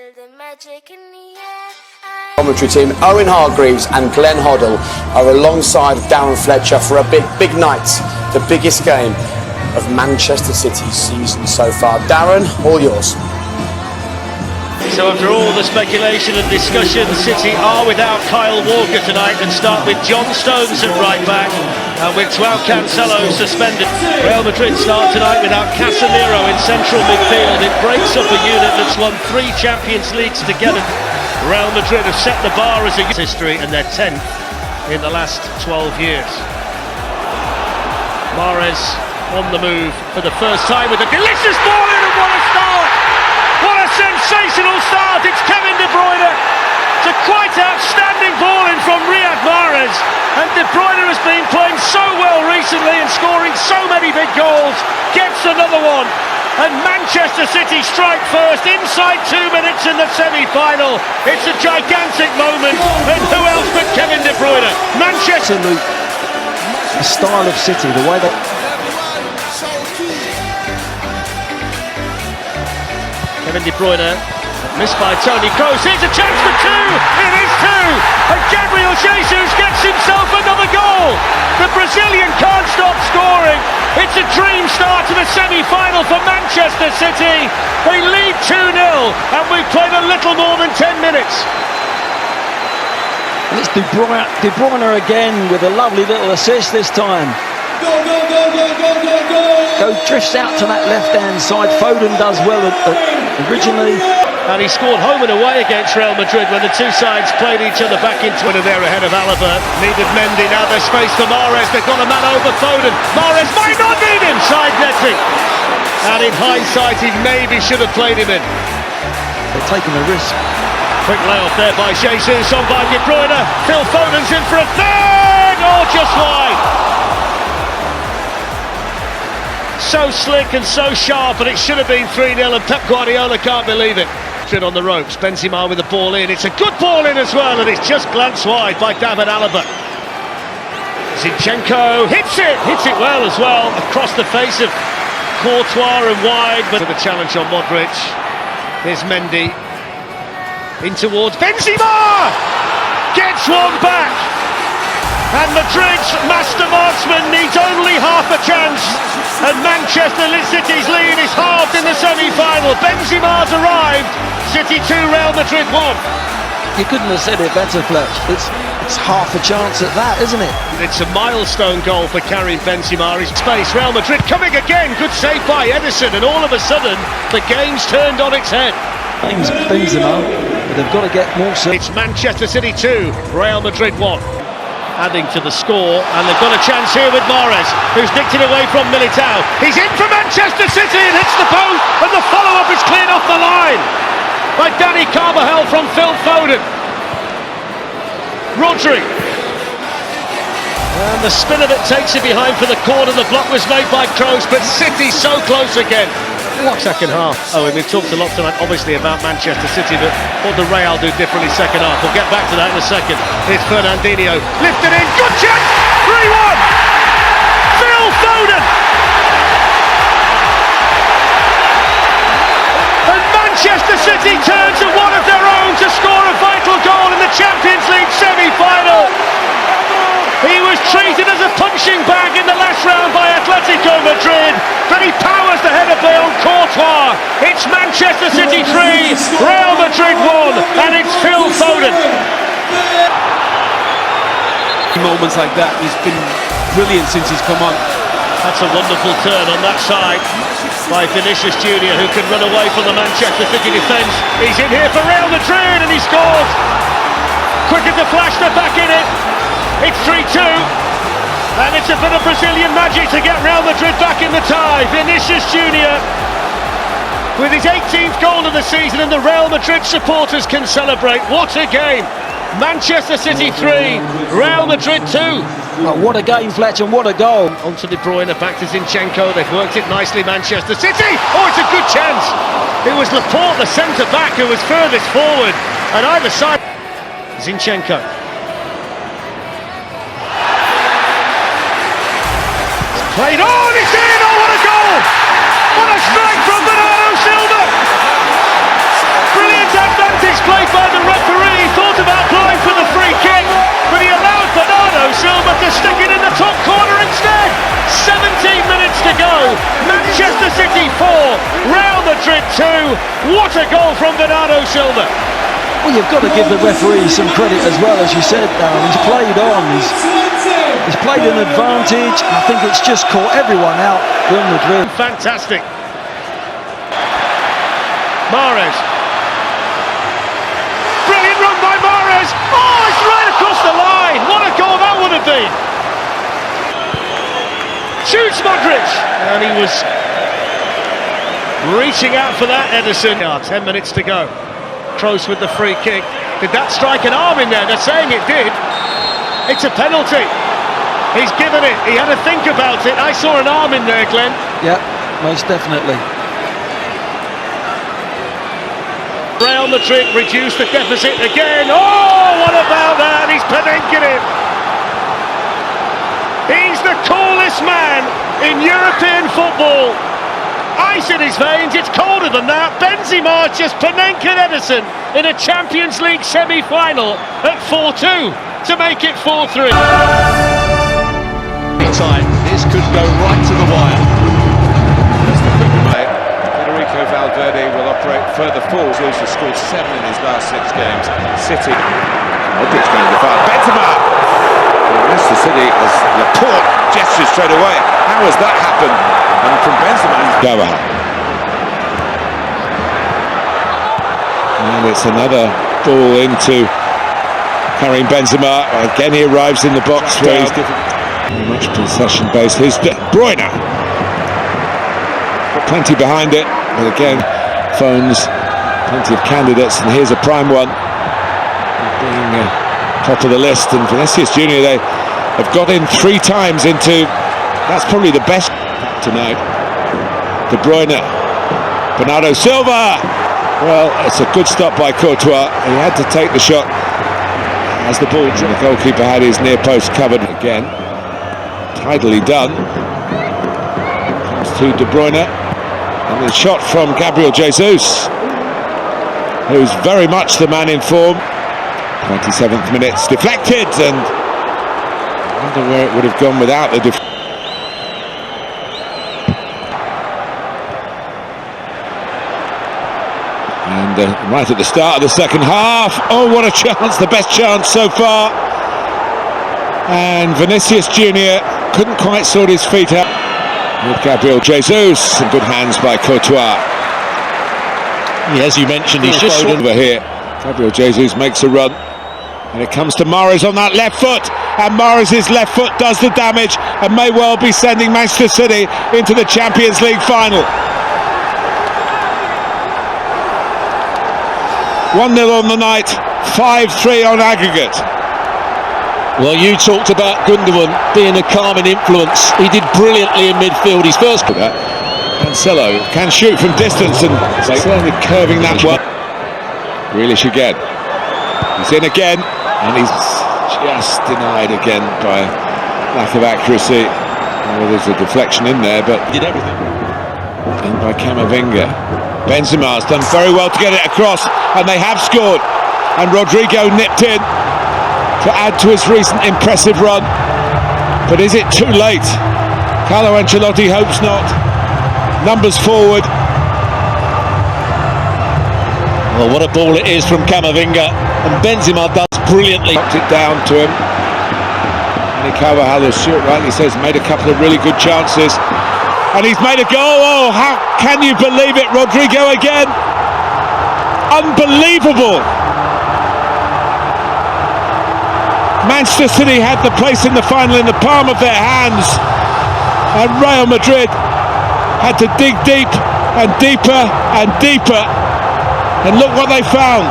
feel the magic in the air. Commentary team Owen Hargreaves and Glenn Hoddle are alongside Darren Fletcher for a big night, the biggest game of Manchester City's season so far. Darren, all yours. So after all the speculation and discussion, City are without Kyle Walker tonight and start with John Stones at right back and with Joao Cancelo suspended. Real Madrid start tonight without Casemiro in central midfield. It breaks up a unit that's won 3 Champions Leagues together. Real Madrid have set the bar as a history and they're 10th in the last 12 years. Mahrez on the move for the first time with a delicious ball in, and what a start! What a sensational start! It's Kevin De Bruyne. It's a quite outstanding ball in from Riyad Mahrez, and De Bruyne has been playing so well recently and scoring so many big goals. Gets another one, and Manchester City strike first inside 2 minutes in the semi-final. It's a gigantic moment, and who else but Kevin De Bruyne? Manchester. The style of City, the way they... Kevin De Bruyne, missed by Toni Kroos. Here's a chance for 2. It is 2, and Gabriel Jesus gets himself another goal. The Brazilian can't stop scoring. It's a dream start to the semi-final for Manchester City. They lead 2-0, and we've played a little more than 10 minutes. And it's De Bruyne again with a lovely little assist this time. Drifts out to that left-hand side. Foden does well originally. And he scored home and away against Real Madrid when the two sides played each other back into it. There ahead of Alaba. Needed Mendy, now there's space for Mahrez. They've got a man over Foden. Mahrez might not need him. Side netting. And in hindsight, he maybe should have played him in. They're taking a risk. Quick layoff there by Jesus, on by De Bruyne. Phil Foden's in for a third. Oh, just wide. So slick and so sharp, and it should have been 3-0, and Pep Guardiola can't believe it. On the ropes, Benzema with the ball in. It's a good ball in as well, and it's just glanced wide by David Alaba. Zinchenko hits it well as well, across the face of Courtois and wide. But the challenge on Modric. Here's Mendy. In towards Benzema! Gets one back! And Madrid's master marksman needs only half a chance, and Manchester City's lead is halved in the semi-final. Benzema's arrived. City 2, Real Madrid 1. You couldn't have said it better, Fletch. It's half a chance at that, isn't it? It's a milestone goal for Karim Benzema. His space. Real Madrid coming again. Good save by Ederson, and all of a sudden the game's turned on its head. Benzema, but they've got to get more. It's Manchester City 2, Real Madrid 1. Adding to the score, and they've got a chance here with Mahrez, who's nicked it away from Militao. He's in for Manchester City and hits the post, and the follow-up is cleared off the line by Dani Carvajal from Phil Foden. Rodri. And the spin of it takes it behind for the corner. The block was made by Kroos, but City so close again. What second half? Oh, we've talked a lot tonight, obviously, about Manchester City, but what the Real do differently second half. We'll get back to that in a second. Here's Fernandinho, lifted in, good chance, 3-1! Phil Foden! And Manchester City turn to one of their own to score a vital goal in the Champions League semi-final. He was treated as a punching bag in the last round by Atletico Madrid, but he powers the header play on Courtois. It's Manchester City 3, Real Madrid 1, and it's Phil Foden. Moments like that, he's been brilliant since he's come on. That's a wonderful turn on that side by Vinicius Junior, who can run away from the Manchester City defence. He's in here for Real Madrid, and he scores. Quick as a flash, they're back in it. It's 3-2, and it's a bit of Brazilian magic to get Real Madrid back in the tie. Vinicius Junior with his 18th goal of the season, and the Real Madrid supporters can celebrate. What a game! Manchester City 3, Real Madrid 2. Oh, what a game, Fletch, and what a goal. On to De Bruyne, back to Zinchenko. They've worked it nicely, Manchester City. Oh, it's a good chance. It was Laporte, the centre-back, who was furthest forward, and either side. Zinchenko. Played on, it's in! Oh, what a goal! What a strike from Bernardo Silva! Brilliant Madrid 2. What a goal from Bernardo Silva. Well, you've got to give the referee some credit as well, as you said, Darren. He's played on, he's played an advantage. I think it's just caught everyone out, Real Madrid. Fantastic. Mahrez. Brilliant run by Mahrez. Oh, it's right across the line. What a goal that would have been. Shoots Modric. And he was reaching out for that, Ederson. 10 minutes to go. Kroos with the free kick. Did that strike an arm in there? They're saying it did. It's a penalty. He's given it. He had to think about it. I saw an arm in there, Glenn. Yeah, most definitely. Real Madrid reduced the deficit again. Oh, what about that? He's Panenka it. He's the coolest man in European football. Ice in his veins, it's colder than that. Benzema just Panenka Ederson in a Champions League semi-final at 4-2 to make it 4-3. This could go right to the wire. Federico Valverde will operate further forward. He's scored 7 in his last 6 games. City. Modric going to fire. Benzema. Manchester City as Laporte gestures straight away. How has that happened? And from Benzema, Goa. And it's another ball into Karim Benzema. Again, he arrives in the box. Very much possession based. Here's De Bruyne. Got plenty behind it, but again, phones, plenty of candidates, and here's a prime one. Being top of the list, and Vinicius Junior, they have got in 3 times into. That's probably the best tonight. De Bruyne, Bernardo Silva. Well, it's a good stop by Courtois. He had to take the shot as the ball. The goalkeeper had his near post covered again. Tidily done. Comes to De Bruyne, and the shot from Gabriel Jesus, who's very much the man in form. 27th minute, deflected, and I wonder where it would have gone without the deflection. And right at the start of the second half, oh, what a chance, the best chance so far. And Vinicius Junior couldn't quite sort his feet out with Gabriel Jesus. Some good hands by Courtois. Yeah, as you mentioned, he's just over here. Gabriel Jesus makes a run, and it comes to Mahrez on that left foot, and Mahrez's left foot does the damage and may well be sending Manchester City into the Champions League final. 1-0 on the night, 5-3 on aggregate. Well, you talked about Gundogan being a calming influence. He did brilliantly in midfield. His first. Cancelo can shoot from distance, and certainly curving that one. Grealish again. He's in again, and he's just denied again by lack of accuracy. Well, there's a deflection in there, but Did everything. in by Camavinga. Benzema's done very well to get it across, and they have scored. And Rodrigo nipped in to add to his recent impressive run. But is it too late? Carlo Ancelotti hopes not. Numbers forward. Well, what a ball it is from Camavinga, and Benzema does brilliantly. Knocked it down to him. And Carvajal, as Stuart rightly says, made a couple of really good chances. And he's made a goal. Oh, how can you believe it? Rodrigo again. Unbelievable. Manchester City had the place in the final in the palm of their hands, and Real Madrid had to dig deep and deeper and deeper, and look what they found.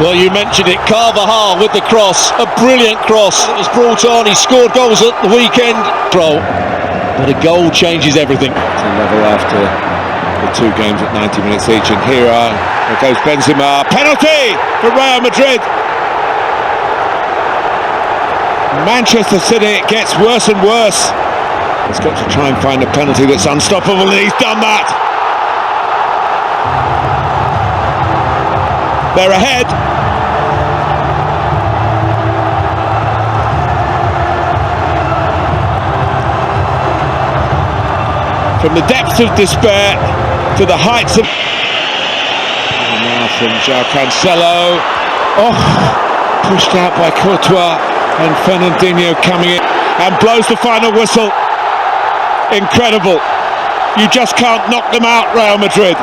Well, you mentioned it, Carvajal with the cross, a brilliant cross that was brought on. He scored goals at the weekend. But a goal changes everything. To level after the 2 games at 90 minutes each, and here goes Benzema. Penalty for Real Madrid. Manchester City, it gets worse and worse. He's got to try and find a penalty that's unstoppable, and he's done that. They're ahead. From the depths of despair, to the heights of... And now from João Cancelo. Oh, pushed out by Courtois, and Fernandinho coming in and blows the final whistle. Incredible. You just can't knock them out, Real Madrid.